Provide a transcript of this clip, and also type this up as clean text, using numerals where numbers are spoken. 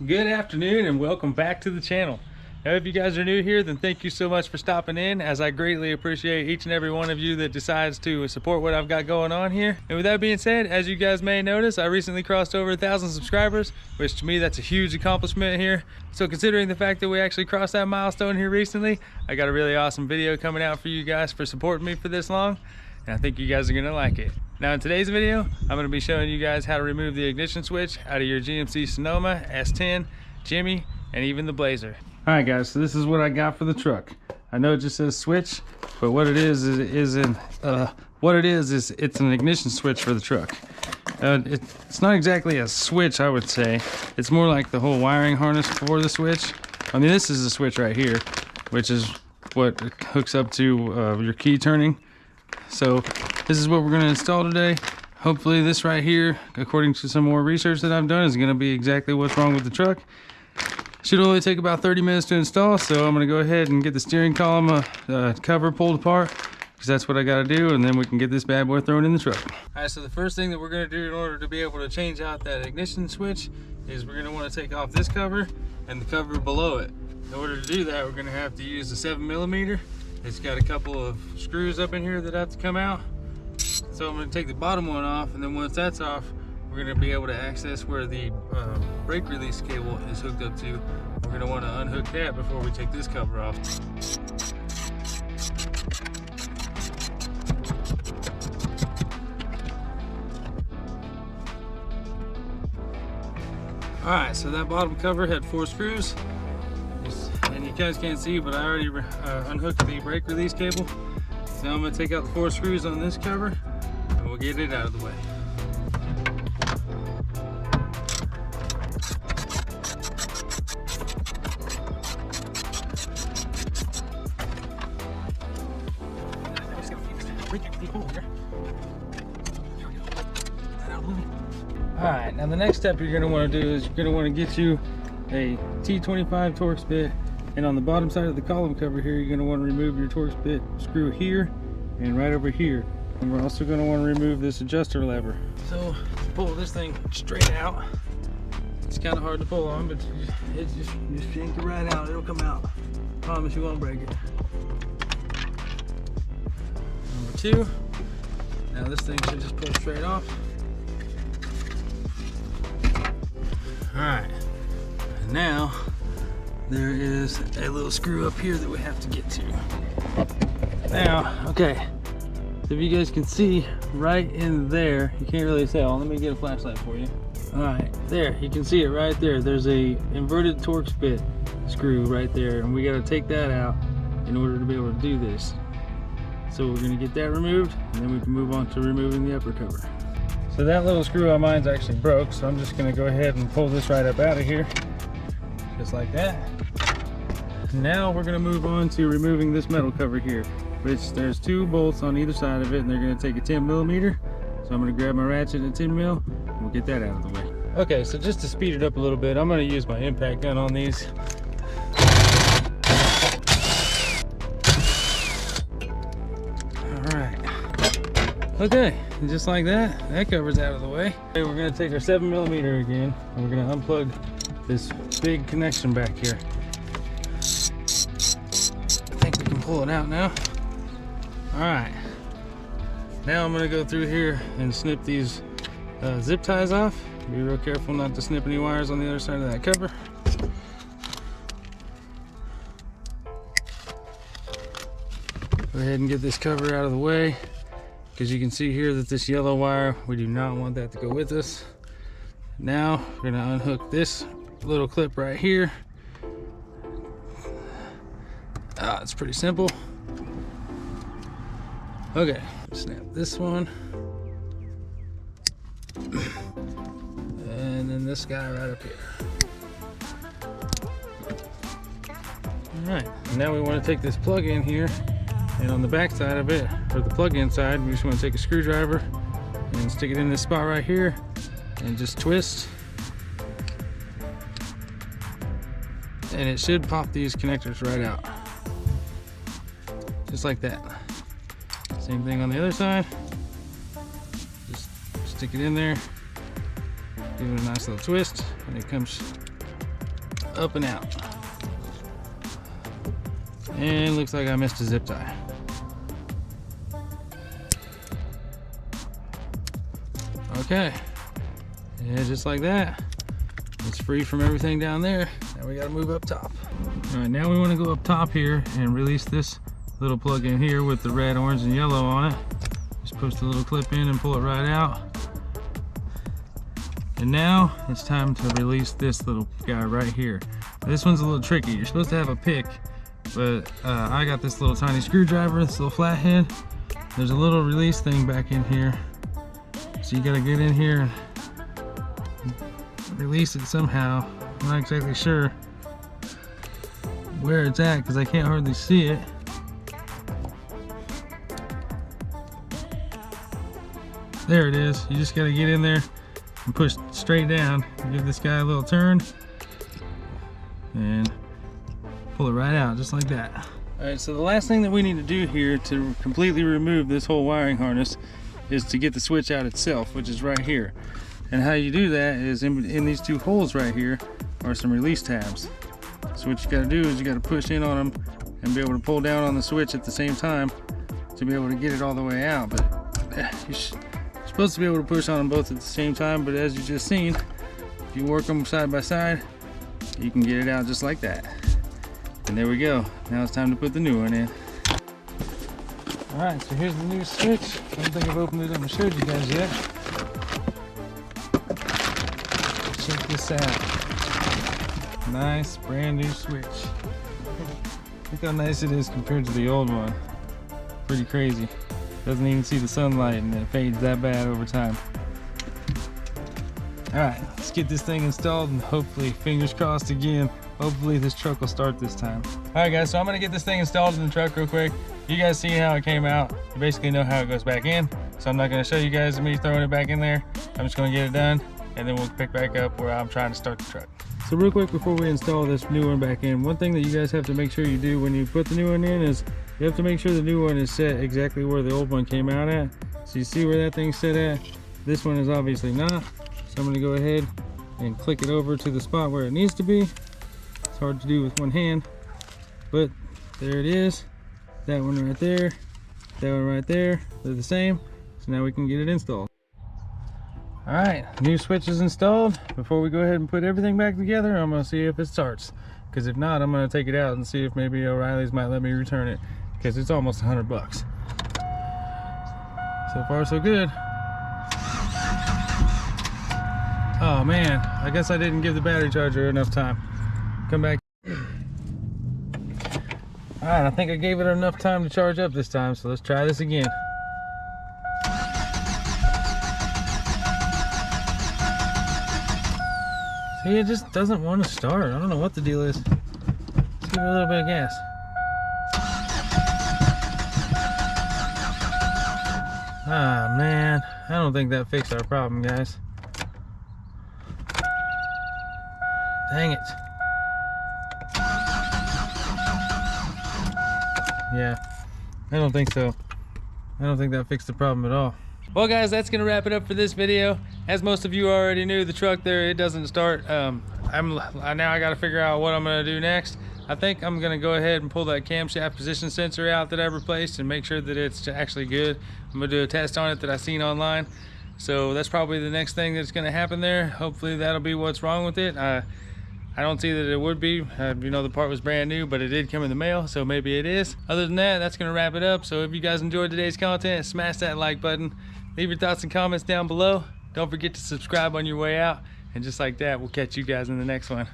Good afternoon and welcome back to the channel. Now, if you guys are new here, then thank you so much for stopping in, as I greatly appreciate each and every one of you that decides to support what I've got going on here. And with that being said, as you guys may notice, I recently crossed over 1,000 subscribers, which to me that's a huge accomplishment here. So considering the fact that we actually crossed that milestone here recently, I got a really awesome video coming out for you guys for supporting me for this long, and I think you guys are gonna like it. Now in today's video, I'm gonna be showing you guys how to remove the ignition switch out of your GMC Sonoma, S10, Jimmy, and even the Blazer. All right guys, so this is what I got for the truck. I know it just says switch, but what it is it's an ignition switch for the truck. It's not exactly a switch, I would say. It's more like the whole wiring harness for the switch. I mean, this is the switch right here, which is what hooks up to your key turning. So this is what we're gonna install today. Hopefully this right here, according to some more research that I've done, is gonna be exactly what's wrong with the truck. Should only take about 30 minutes to install, so I'm gonna go ahead and get the steering column cover pulled apart, because that's what I gotta do, and then we can get this bad boy thrown in the truck. All right, so the first thing that we're gonna do in order to be able to change out that ignition switch is we're gonna wanna take off this cover and the cover below it. In order to do that, we're gonna have to use the 7mm. It's got a couple of screws up in here that have to come out. So I'm gonna take the bottom one off, and then once that's off, we're gonna be able to access where the brake release cable is hooked up to. We're gonna wanna unhook that before we take this cover off. All right, so that bottom cover had 4 screws. And you guys can't see, but I already unhooked the brake release cable. So now I'm gonna take out the 4 screws on this cover, and we'll get it out of the way. All right, now the next step you're gonna wanna do is you're gonna wanna get you a T25 Torx bit, and on the bottom side of the column cover here, you're gonna wanna remove your Torx bit screw here and right over here. And we're also gonna wanna remove this adjuster lever. So to pull this thing straight out, it's kind of hard to pull on, but it's just yank it right out, it'll come out. Promise you won't break it. Number 2, now this thing should just pull straight off. All right, and now there is a little screw up here that we have to get to. Now, okay, so if you guys can see right in there, you can't really tell. Let me get a flashlight for you. All right, there, you can see it right there. There's a inverted Torx bit screw right there, and we got to take that out in order to be able to do this. So we're gonna get that removed, and then we can move on to removing the upper cover. So that little screw on mine's actually broke, so I'm just gonna go ahead and pull this right up out of here, just like that. Now we're gonna move on to removing this metal cover here, which there's 2 bolts on either side of it, and they're gonna take a 10mm. So I'm gonna grab my ratchet and 10mm, and we'll get that out of the way. Okay, so just to speed it up a little bit, I'm gonna use my impact gun on these. All right. Okay, and just like that, that cover's out of the way. Okay, we're gonna take our 7mm again, and we're gonna unplug this big connection back here. I think we can pull it out now. All right, now I'm gonna go through here and snip these zip ties off. Be real careful not to snip any wires on the other side of that cover. Go ahead and get this cover out of the way, because you can see here that this yellow wire, we do not want that to go with us. Now we're gonna unhook this little clip right here. It's pretty simple. Okay, snap this one. And then this guy right up here. All right, now we want to take this plug in here, and on the back side of it, or the plug-in side, we just want to take a screwdriver and stick it in this spot right here and just twist. And it should pop these connectors right out. Just like that. Same thing on the other side. Just stick it in there, give it a nice little twist, and it comes up and out. And looks like I missed a zip tie. Okay, yeah, just like that. It's free from everything down there. Now we gotta move up top. All right, now we wanna go up top here and release this little plug in here with the red, orange, and yellow on it. Just push the little clip in and pull it right out. And now it's time to release this little guy right here. This one's a little tricky. You're supposed to have a pick, but I got this little tiny screwdriver, this little flathead. There's a little release thing back in here. So you gotta get in here and release it somehow. I'm not exactly sure where it's at because I can't hardly see it. There it is. You just gotta get in there and push straight down. Give this guy a little turn and pull it right out just like that. All right, so the last thing that we need to do here to completely remove this whole wiring harness is to get the switch out itself, which is right here. And how you do that is in these two holes right here are some release tabs. So what you got to do is you got to push in on them and be able to pull down on the switch at the same time to be able to get it all the way out. But you're supposed to be able to push on them both at the same time, but as you just seen, if you work them side by side, you can get it out just like that. And there we go. Now it's time to put the new one in. Alright, so here's the new switch. I don't think I've opened it up and showed you guys yet. Check this out. Nice brand new switch. Look how nice it is compared to the old one. Pretty crazy. Doesn't even see the sunlight and it fades that bad over time. Alright, let's get this thing installed and hopefully, fingers crossed again, hopefully this truck will start this time. Alright guys, so I'm gonna get this thing installed in the truck real quick. You guys see how it came out. You basically know how it goes back in. So I'm not gonna show you guys me throwing it back in there. I'm just gonna get it done and then we'll pick back up where I'm trying to start the truck. So real quick before we install this new one back in, one thing that you guys have to make sure you do when you put the new one in is you have to make sure the new one is set exactly where the old one came out at. So you see where that thing's set at? This one is obviously not. So I'm gonna go ahead and click it over to the spot where it needs to be. It's hard to do with one hand, but there it is. That one right there, that one right there, they're the same. So now we can get it installed. All right, new switch is installed. Before we go ahead and put everything back together, I'm gonna see if it starts. Because if not, I'm gonna take it out and see if maybe O'Reilly's might let me return it. Because it's almost 100 bucks. So far so good. Oh man, I guess I didn't give the battery charger enough time. Come back. All right, I think I gave it enough time to charge up this time, so let's try this again. See, it just doesn't want to start. I don't know what the deal is. Let's give it a little bit of gas. Ah, man. I don't think that fixed our problem, guys. Dang it. Yeah, I don't think so. I don't think that fixed the problem at all. Well guys, that's gonna wrap it up for this video. As most of you already knew, the truck there, it doesn't start. Now I gotta figure out what I'm gonna do next. I think I'm gonna go ahead and pull that camshaft position sensor out that I replaced and make sure that it's actually good. I'm gonna do a test on it that I seen online. So that's probably the next thing that's gonna happen there. Hopefully that'll be what's wrong with it. I don't see that it would be. You know, the part was brand new, but it did come in the mail, so maybe it is. Other than that, that's gonna wrap it up. So if you guys enjoyed today's content, smash that like button. Leave your thoughts and comments down below. Don't forget to subscribe on your way out. And just like that, we'll catch you guys in the next one.